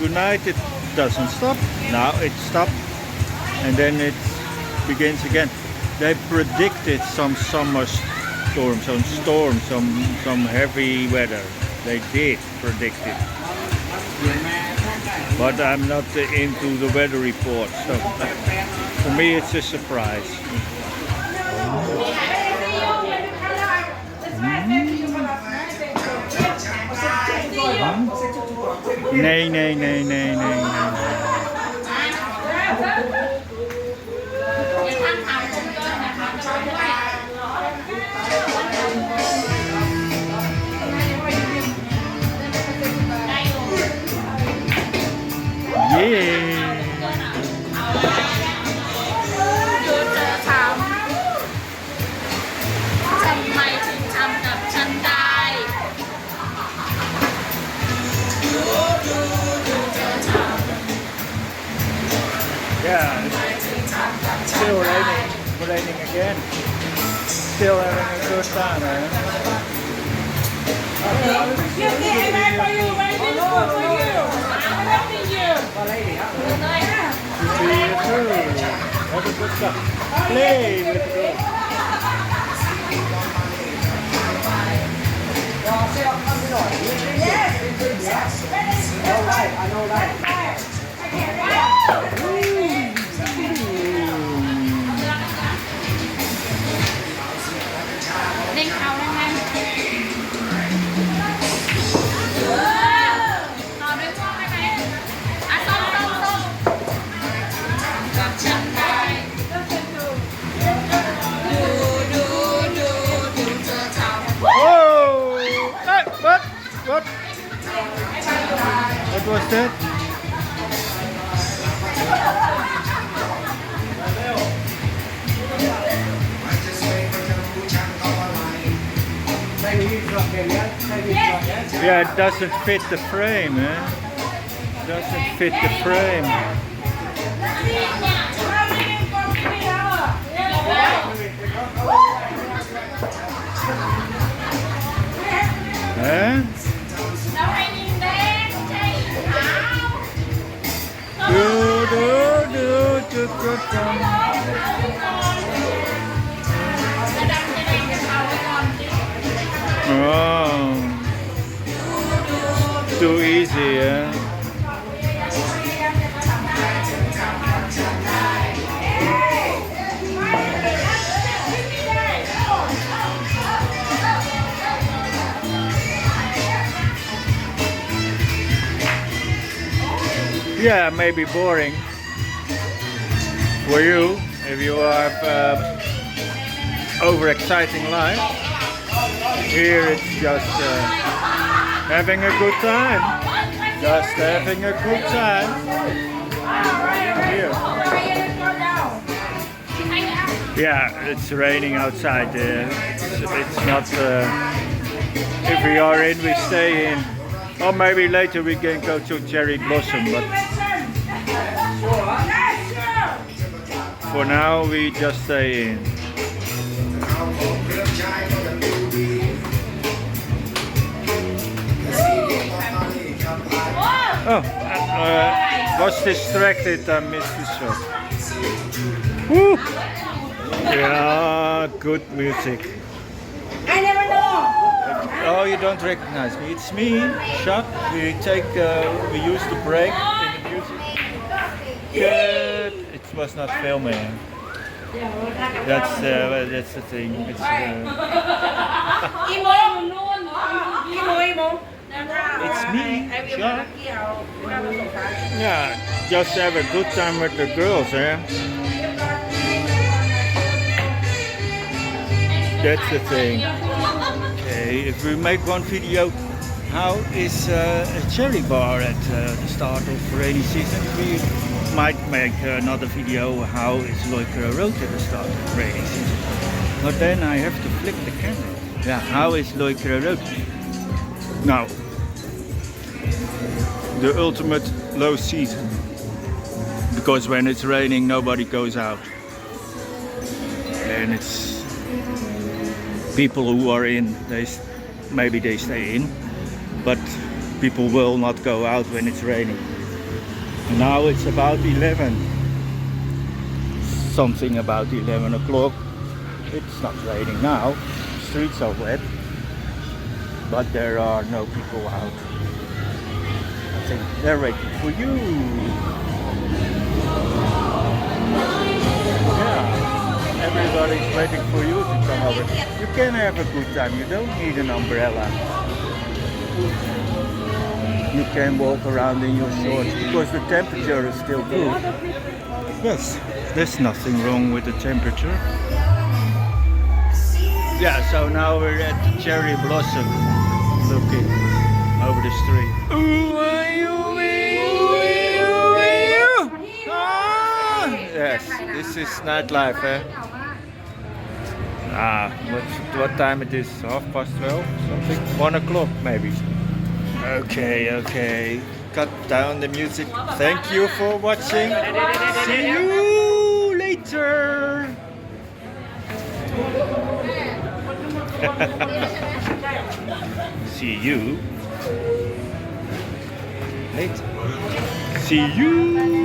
tonight it doesn't stop. Now it stopped, and then it begins again. They predicted some summer storm, some heavy weather. They did predict it. But I'm not into the weather report, so for me it's a surprise. Nee, nee, nee, nee, nee, nee. Yeah, still raining again. Still having a good time, man. Have a good time. Play with the girls. I know that. What was that? Yeah, it doesn't fit the frame, eh? It doesn't fit the frame. Eh? Oh, too easy, eh? Yeah, maybe boring for you if you have over-exciting life. Here it's just having a good time. Just having a good time. Here. Yeah, it's raining outside. It's not. If we are in, we stay in. Or maybe later we can go to Cherry Blossom, but for now we just stay in. Oh, was distracted, I missed the shot. Woo! Yeah, good music. I never know. Oh, you don't recognize me. It's me, Jacques. We use the break in the music. Good. It was not filming. That's the thing. It's it's me, Jacques. Yeah, just have a good time with the girls, eh? That's the thing. Okay, if we make one video, how is a cherry bar at the start of rainy season? We might make another video, how is Loi Kroh Road at the start of rainy season? But then I have to flip the camera. Yeah, how is Loi Kroh Road? Now, the ultimate low season. Because when it's raining, nobody goes out. And it's people who are in, maybe they stay in, but people will not go out when it's raining. Now it's about 11. Something about 11 o'clock. It's not raining now. Streets are wet. But there are no people out. I think they're waiting for you. Yeah, everybody's waiting for you to come over. You can have a good time. You don't need an umbrella. You can walk around in your shorts because the temperature is still good. Yes, there's nothing wrong with the temperature. Yeah, so now we're at the cherry blossom, looking over the street. Yes, this is nightlife, eh? What time it is? 12:30, something? 1 o'clock maybe. Okay. Cut down the music. Thank you for watching. See you later. See you later. See you.